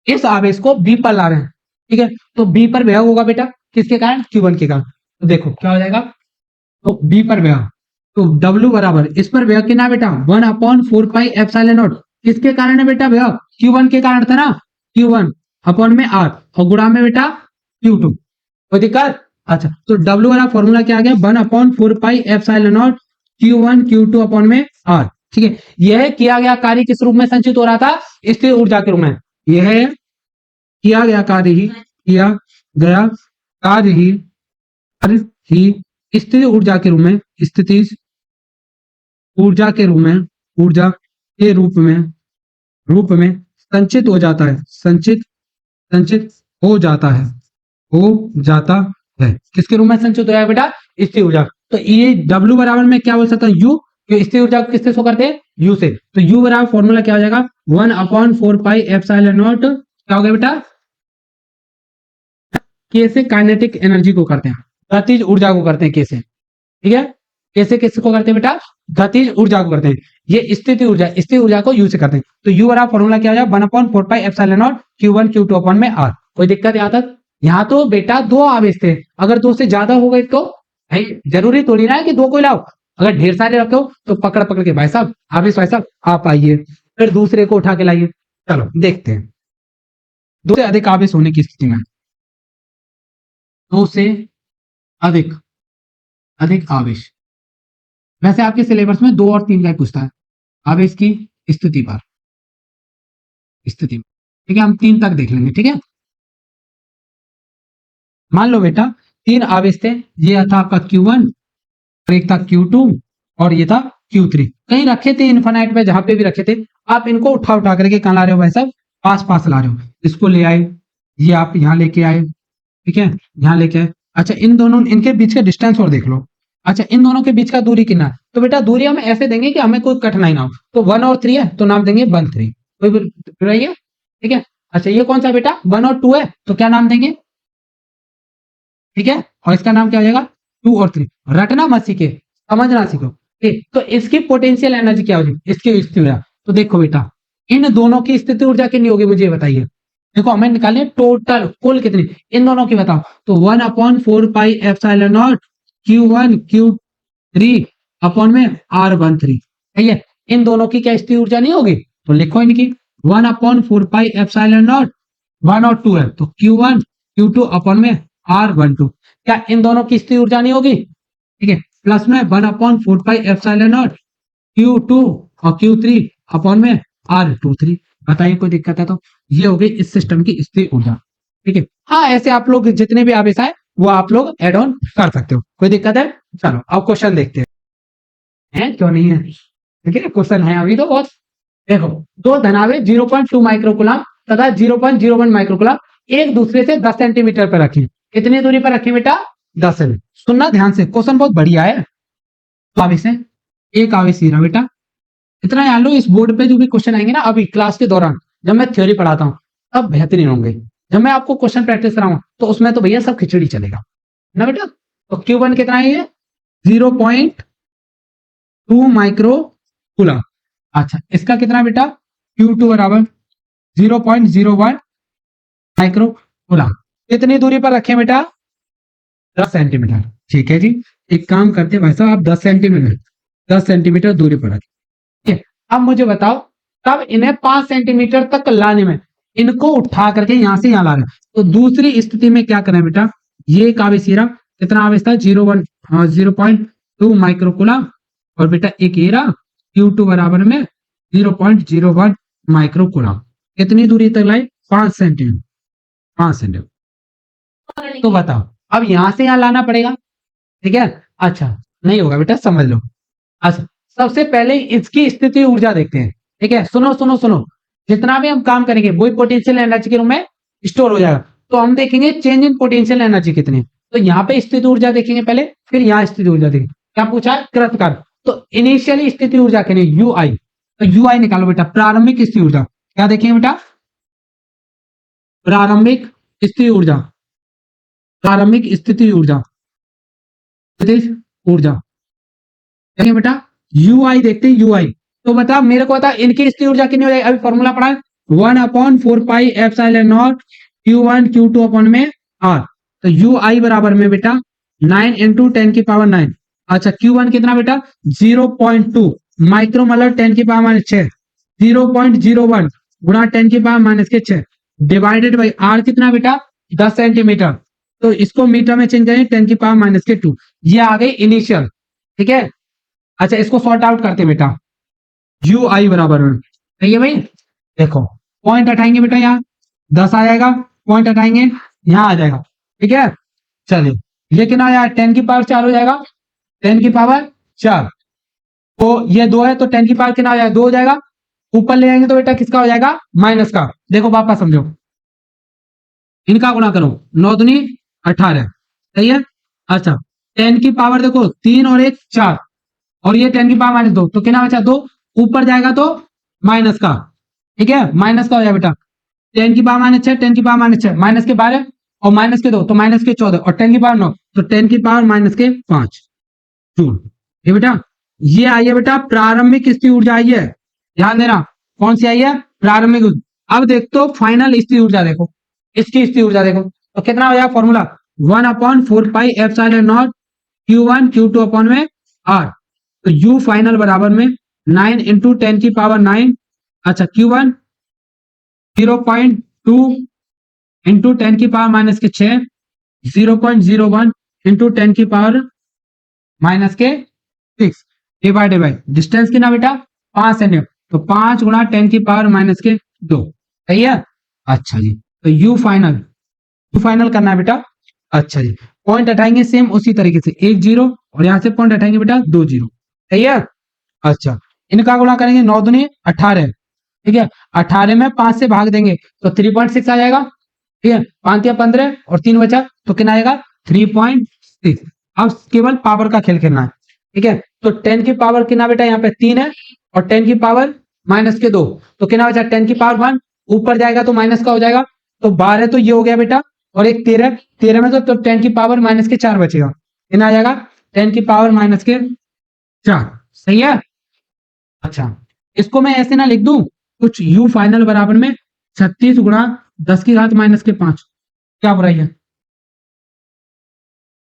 इस आवेश को B पर ला रहे हैं। ठीक है, तो B पर विभव होगा बेटा, किसके कारण, Q1 के कारण। तो देखो क्या हो जाएगा, तो B पर विभव, तो W बराबर, इस पर विभव कितना बेटा, 1/4 पाई एप्सिलॉन नॉट, किसके कारण है बेटा विभव, Q1 के कारण था ना, Q1 अपॉन में R, और गुणा में बेटा Q2। कोई दिक्कत। अच्छा, तो W वाला फॉर्मूला क्या आ गया, 1/4 pi epsilon not Q1 Q2 upon में R। ठीक है, यह किया गया कार्य किस रूप में संचित हो रहा था, स्थिर ऊर्जा के रूप में। यह किया गया कार्य ही स्थिर ऊर्जा के रूप में संचित हो जाता है। किसके रूप में संचित हो जाएगा बेटा, स्थिर ऊर्जा। तो ये W बराबर में क्या बोल सकता हूं, U, स्थिर ऊर्जा को किससे शो करते हैं, U से। तो U बराबर फॉर्मूला क्या हो जाएगा, 1/4 पाई एप्सिलॉन नॉट, क्या हो गया बेटा, K से काइनेटिक एनर्जी को करते हैं, गतिज ऊर्जा को करते हैं K से। ठीक है, कैसे किसको करते हैं बेटा, गतिज ऊर्जा को करते हैं। ये स्थिर ऊर्जा को यू से करते हैं। तो यू बराबर फॉर्मूला क्या हो जाएगा, 1/4 pi epsilon not Q1 Q2 upon में R। कोई दिक्कत यहाँ तक? यहाँ तो बेटा दो आवेश थे, अगर दो से ज्यादा हो गए तो भाई जरूरी थोड़ी ना है कि दो को लाओ, अगर ढेर सारे रखे हो तो पकड़ पकड़ के भाई साहब आवेश भाई साहब आप आइए, फिर दूसरे को उठा के लाइए। चलो देखते हैं, दो से अधिक आवेश होने की स्थिति में, दो से अधिक अधिक आवेश, वैसे आपके सिलेबस में 2 और 3 का ही पूछता है आवेश की स्थिति पर, स्थिति में, ठीक है। हम 3 तक देख लेंगे, ठीक है। मान लो बेटा 3 आवेश थे, ये था आपका Q1 और एक था Q2 और ये था Q3, कहीं रखे थे इन्फिनाइट पे, जहां पे भी रखे थे आप इनको उठा उठा करके कहां ला रहे हो भाई साहब, पास पास ला रहे हो। इसको ले आए, ये आप यहाँ लेके आए, ठीक है, यहाँ लेके आए। अच्छा इन दोनों, इनके बीच का डिस्टेंस और देख लो। अच्छा इन दोनों के बीच का दूरी कितना है, तो बेटा दूरी हम ऐसे देंगे कि हमें कोई कठिनाई ना हो। तो 1 और 3 है तो नाम देंगे 1 3, कोई है, ठीक है। अच्छा ये कौन सा बेटा 1 और 2 है तो क्या नाम देंगे, ठीक है, और इसका नाम क्या हो जाएगा 2 और 3। रटना मत सीखे, समझना सीखो। तो इसकी पोटेंशियल एनर्जी क्या होगी, इसकी स्थिति ऊर्जा। तो देखो बेटा इन दोनों की स्थिति ऊर्जा कितनी होगी मुझे बताइए। देखो हमें निकालने टोटल कुल कितनी, इन दोनों की बताओ। तो 1/4 pi epsilon not Q1 Q3 upon में R13, ठीक है। इन दोनों की क्या स्थिति ऊर्जा नहीं होगी, तो लिखो इनकी 1/4 पाई एप्सिलॉन नॉट 1 और 2 है तो Q1 Q2 अपॉन में R12, क्या इन दोनों की स्थिति ऊर्जा नहीं होगी, ठीक है। प्लस में 1/4 पाई एप्सिलॉन नॉट Q2 और Q3 अपॉन में R23। बताइए कोई दिक्कत है तो, ये हो गई इस सिस्टम की स्थिर ऊर्जा, ठीक है। हाँ ऐसे आप लोग जितने भी आवेश आए वो आप लोग एड ऑन कर सकते हो, कोई दिक्कत है। चलो अब क्वेश्चन देखते हैं, क्यों नहीं है, ठीक है क्वेश्चन है अभी तो बहुत। देखो दो धनावेश 0.2 माइक्रोकुलम तथा 0.01 माइक्रोकुलम एक दूसरे से 10 सेंटीमीटर पर रखें। कितनी दूरी पर रखें बेटा, 10 सेंटीमीटर। सुनना ध्यान से, क्वेश्चन बहुत बढ़िया है। तो आवेश है, एक आवेश ही रहा बेटा, इतना जान लो। इस बोर्ड पे जो भी क्वेश्चन आएंगे ना अभी क्लास के दौरान जब मैं थ्योरी पढ़ाता हूँ तब बेहतरीन होंगे, जब मैं आपको क्वेश्चन प्रैक्टिस कराऊंगा तो उसमें तो भैया सब खिचड़ी चलेगा ना बेटा। तो Q1 कितना है, ये 0.2 माइक्रो कूलम। अच्छा इसका कितना बेटा, Q2 बराबर 0.01 माइक्रो कूलम। कितनी दूरी पर रखें बेटा, 10 सेंटीमीटर, ठीक है जी। एक काम करते हैं भाई साहब, आप 10 सेंटीमीटर दूरी पर रखें। अब मुझे बताओ तब इन्हें 5 सेंटीमीटर तक लाने में इनको उठा करके यहां से यहां ला रहे हैं, तो दूसरी स्थिति में क्या करें बेटा, ये एक आवेश ही रहा, कितना आवेश था 0.2 माइक्रोकूलम और बेटा एक ये रहा Q2 बराबर में 0.01 माइक्रोकूलम। कितनी दूरी तक लाए, 5 सेंटीमीटर, 5 सेंटीमीटर। तो बताओ अब यहां से यहां लाना पड़ेगा, ठीक है। अच्छा नहीं होगा बेटा, समझ लो। अच्छा सबसे पहले इसकी स्थिति ऊर्जा देखते हैं, ठीक है। सुनो सुनो सुनो, जितना भी हम काम करेंगे वही पोटेंशियल एनर्जी के रूप में स्टोर हो जाएगा। तो हम देखेंगे चेंज इन पोटेंशियल एनर्जी कितनी है, तो यहाँ पे स्थिति ऊर्जा देखेंगे पहले, फिर यहाँ स्थिति ऊर्जा देखेंगे। क्या पूछा है, कृतकार। तो इनिशियली स्थिति ऊर्जा के लिए UI, तो UI निकालो बेटा, प्रारंभिक स्थिति ऊर्जा। क्या देखेंगे बेटा, प्रारंभिक स्थिति ऊर्जा, प्रारंभिक स्थिति ऊर्जा, ऊर्जा देखिए बेटा UI देखते हैं UI। तो बता मेरे को बता इनकी स्थिति ऊर्जा कितनी हो जाएगी, अभी फॉर्मूला पढ़ा है 1/4 pi epsilon not Q1 Q2 upon में R। तो UI बराबर में बेटा 9 × 10⁻⁹। अच्छा Q1 कितना बेटा 0.2 माइक्रोमोलर 10⁻⁶, 0.01 गुणा 10⁻⁶ डिवाइडेड बाई R कितना बेटा 10 सेंटीमीटर। तो इसको मीटर में चेंज करें 10⁻⁻²। ये आ गई इनिशियल, ठीक है। अच्छा इसको सॉर्ट आउट करते बेटा, UI बराबर में, सही है भाई। देखो पॉइंट हटाएंगे बेटा, यहाँ 10 आ जाएगा, पॉइंट हटाएंगे यहाँ आ जाएगा, ठीक है। चलिए ये कितना आया 10⁻⁴ हो जाएगा, 10⁻⁴। तो ये 2 है तो 10⁻⁴ कितना हो जाएगा 2 हो जाएगा। ऊपर ले आएंगे तो बेटा किसका हो जाएगा, माइनस का। देखो वापस समझो, इनका गुणा करो, 9 दूनी 18, सही है। अच्छा 10⁻⁴ देखो 3 और 1 4, और ये 10⁻⁻2 तो कितना बचा 2, ऊपर जाएगा तो माइनस का, ठीक है, माइनस का हो जाएगा बेटा 10⁻⁶, 10⁻⁶, माइनस के 12 और माइनस के 2 तो माइनस के 14 और 10⁻⁹ तो 10⁻⁻5 जूल, ये बेटा ये आई है बेटा प्रारंभिक स्थिर ऊर्जा आई है, ध्यान देना कौन सी आई है प्रारंभिक ऊर्जा। अब देख तो फाइनल स्थिर ऊर्जा देखो, इसकी स्थिर ऊर्जा देखो तो कितना हो जाएगा formula 1/4 pi epsilon not Q1 Q2 upon में R। तो U फाइनल बराबर में 9 इंटू 10 की पावर 9, अच्छा Q1 0.2 इंटू 10 की पावर माइनस के 6, 0.01 इंटू 10 की पावर माइनस के 6 डिवाइडेड बाई डिस्टेंस कितना बेटा 5 सेंटीमीटर, तो 5 गुणा 10 की पावर माइनस के 2, सही है। अच्छा जी तो यू फाइनल करना है बेटा। अच्छा जी पॉइंट हटाएंगे सेम उसी तरीके से 1 0 और यहाँ से पॉइंट हटाएंगे बेटा 2 0, सही है। अच्छा इनका गुणा करेंगे 9 दूनी 18, ठीक है 18 में 5 से भाग देंगे तो 3.6 आ जाएगा, ठीक है 5 या 15 और 3 बचा तो कितना आएगा 3.6। अब केवल पावर का खेल खेलना है, ठीक है। तो 10 की पावर कितना बेटा यहाँ पे 3 है और 10 की पावर माइनस के 2 तो कितना बचा 10 की पावर 1, ऊपर जाएगा तो माइनस का हो जाएगा तो 12 तो ये हो गया बेटा और एक 13 में तो 10 की पावर माइनस के 4 बचेगा, कितना आ जाएगा 10 की पावर माइनस के 4, सही है। अच्छा इसको मैं ऐसे ना लिख दूं कुछ u फाइनल बराबर में 36 गुणा 10 की घात माइनस के 5, क्या बुराई है,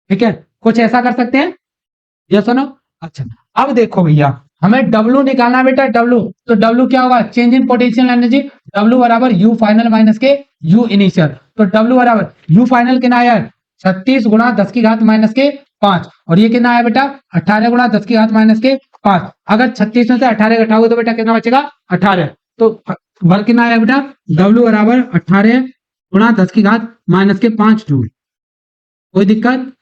ठीक है कुछ ऐसा कर सकते हैं ये सुनो। अच्छा अब देखो भैया हमें W निकालना है बेटा W, तो W क्या होगा change in potential energy, W बराबर U फाइनल माइनस के U इनिशियल, तो W बराबर U फाइनल कितना आया 36 गुणा 10 की घात माइनस के 5 और ये कितना आया बेटा 18 गुणा 10 की घात माइनस के 5। अगर 36 में से 18 घटाओगे तो बेटा कितना बचेगा 18, तो बल कितना आया बेटा W बराबर 18 गुणा 10 की घात माइनस के 5 जूल। कोई दिक्कत,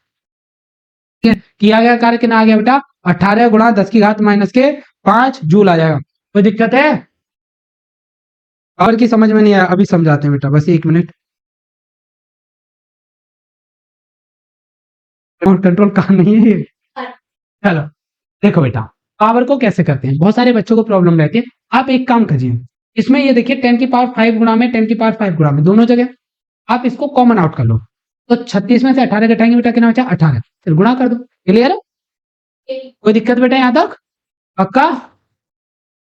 किया गया कार्य कितना आ गया बेटा 18 गुणा 10 की घात माइनस के 5 जूल आ जाएगा। कोई दिक्कत है और की समझ में नहीं आया अभी समझाते हैं बेटा, बस 1 मिनट। कंट्रोल कहाँ नहीं है, चलो देखो बेटा पावर को कैसे करते हैं, बहुत सारे बच्चों को प्रॉब्लम रहती है। आप एक काम करिए इसमें ये देखिए 10 की पावर 5 गुणा में 10 की पावर 5 गुणा में दोनों जगह आप इसको कॉमन आउट कर लो, तो 36 में से 18 घटाएंगे बेटा कितना बचा 18, फिर गुणा कर दो, क्लियर है। कोई दिक्कत बेटा यहां तक पक्का।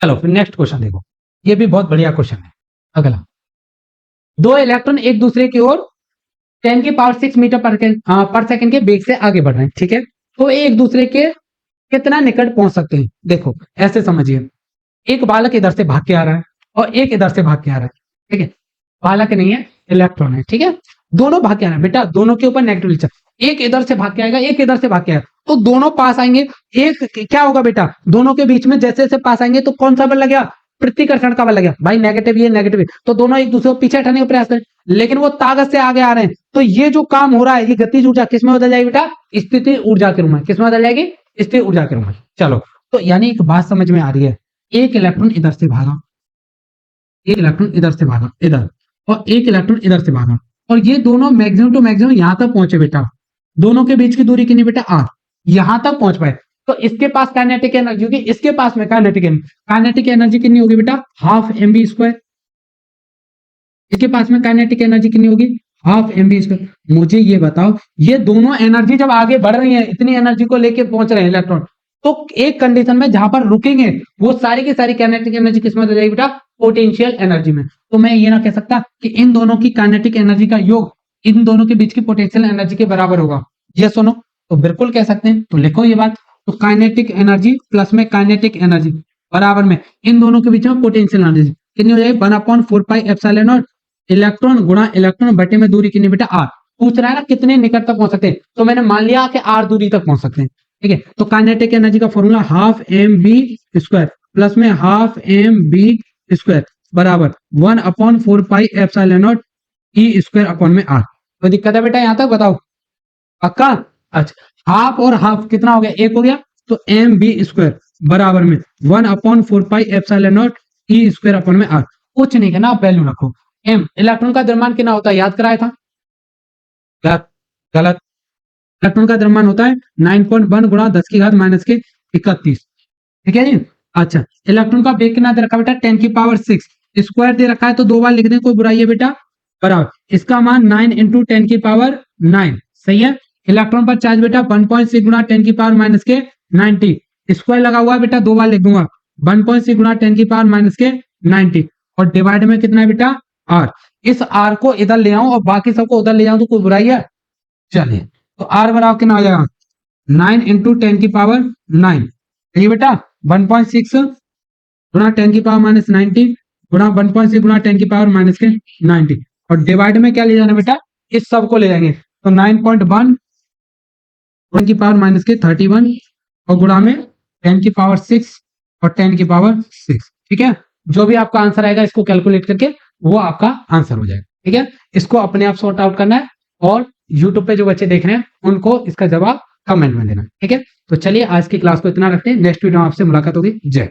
चलो फिर नेक्स्ट क्वेश्चन देखो, ये भी बहुत बढ़िया क्वेश्चन है। अगला दो इलेक्ट्रॉन एक दूसरे की ओर 10 की पावर 6 मीटर पर सेकंड के वेग से आगे बढ़ रहे हैं, ठीक है। तो एक दूसरे के कितना निकट पहुंच सकते हैं, देखो ऐसे समझिए एक बालक इधर से भाग के आ रहा है और एक इधर से भाग के आ रहा है, ठीक है बालक नहीं है इलेक्ट्रॉन है, ठीक है दोनों भाग के आ रहे हैं बेटा, दोनों के ऊपर नेगेटिव चार्ज, एक इधर से भाग के आएगा एक इधर से भाग के आएगा तो दोनों पास आएंगे। एक क्या होगा बेटा दोनों के बीच में जैसे जैसे पास आएंगे तो कौन सा बल लगेगा प्रतिकर्षण का बल लगेगा, भाई नेगेटिव ये नेगेटिव है तो दोनों एक दूसरे को पीछे हटाने का प्रयास करें, लेकिन वो ताकत से आगे आ रहे हैं तो ये जो काम हो रहा है ये गतिज ऊर्जा किसमें बदल जाएगी बेटा स्थिति ऊर्जा के रूप में, किसमें बदल जाएगी स्थिर ऊर्जा के रूप में। चलो तो यानी एक बात समझ में आ रही है, एक इलेक्ट्रॉन इधर से भागा, एक इलेक्ट्रॉन इधर से भागा इधर और एक इलेक्ट्रॉन इधर से भागा और ये दोनों मैक्सिमम टू मैक्सिमम यहां तक पहुंचे बेटा, दोनों के बीच की दूरी कितनी बेटा r, यहां तक पहुंच पाए तो इसके पास काइनेटिक एनर्जी होगी, इसके पास में काइनेटिक एनर्जी कितनी होगी बेटा हाफ mv², इसके पास में काइनेटिक एनर्जी कितनी होगी हाफ mv²। मुझे ये बताओ ये दोनों एनर्जी जब आगे बढ़ रही है इतनी एनर्जी को लेके पहुंच रहे हैं इलेक्ट्रॉन, तो एक कंडीशन में जहां पर रुकेंगे वो सारी की सारी काइनेटिक एनर्जी किसमें हो जाएगी बेटा पोटेंशियल एनर्जी में। तो मैं ये ना कह सकता कि इन दोनों की काइनेटिक एनर्जी का योग इन दोनों के बीच की पोटेंशियल एनर्जी के बराबर होगा, ये सुनो तो बिल्कुल कह सकते हैं। तो लिखो ये बात, तो काइनेटिक एनर्जी प्लस में काइनेटिक एनर्जी बराबर में इन दोनों के बीच में पोटेंशियल एनर्जी कितनी हो जाएगी 1/4 इलेक्ट्रॉन गुणा इलेक्ट्रॉन बटे में दूरी कितनी बेटा r, पूछ रहा है ना कितने निकट तक पहुंच सकते हैं, तो मैंने मान लिया कि r दूरी तक पहुंच सकते हैं, ठीक है। तो काइनेटिक एनर्जी का फॉर्मूला हाफ mv² प्लस में हाफ mv² बराबर 1/4 E² अपॉन में r। तो दिक्कत है बेटा यहां तक बताओ पक्का। अच्छा हाफ और हाफ कितना हो गया एक हो गया, तो mv² बराबर में 1/4 E² अपॉन में r। कुछ नहीं कहना आप वैल्यू रखो, m इलेक्ट्रॉन का द्रव्यमान कितना होता है याद कराया था, गलत इलेक्ट्रॉन का द्रव्यमान होता है 9.1 गुणा 10 की घात माइनस के 31, ठीक है जी। अच्छा इलेक्ट्रॉन का वेग कितना दे रखा बेटा 10 की पावर 6 स्क्वायर दे रखा है तो 2 बार लिख दें कोई बुराई है बेटा बराबर इसका मान 9 इंटू 10 की पावर 9, सही है। इलेक्ट्रॉन पर चार्ज बेटा 1.6 गुणा 10 की पावर माइनस के 90 स्क्वायर लगा हुआ है बेटा, 2 बार लिख दूंगा, 1.6 गुणा 10 की पावर माइनस के 90 और डिवाइड में कितना है बेटा r। इस r को इधर ले आऊं और बाकी सबको उधर ले जाऊं तो कोई बुराई है? चलिए, तो r बराबर कितना हो जाएगा 9 इंटू 10 की पावर 9, ये बेटा 1.6 गुणा 10 की पावर माइनस 90 गुणा 1.6 गुणा 10 की पावर माइनस के 90 और डिवाइड में क्या ले जाना बेटा, इस सब को ले जाएंगे, तो 9.1 10 की पावर माइनस के 31 और गुणा में 10 की पावर 6 और 10 की पावर 6। ठीक है, जो भी आपका आंसर आएगा इसको कैलकुलेट करके वो आपका आंसर हो जाएगा। ठीक है, इसको अपने आप सॉर्ट आउट करना है और यूट्यूब पे जो बच्चे देख रहे हैं उनको इसका जवाब कमेंट में देना। ठीक है, तो चलिए आज की क्लास को इतना रखते हैं, नेक्स्ट वीडियो में आपसे मुलाकात होगी। जय।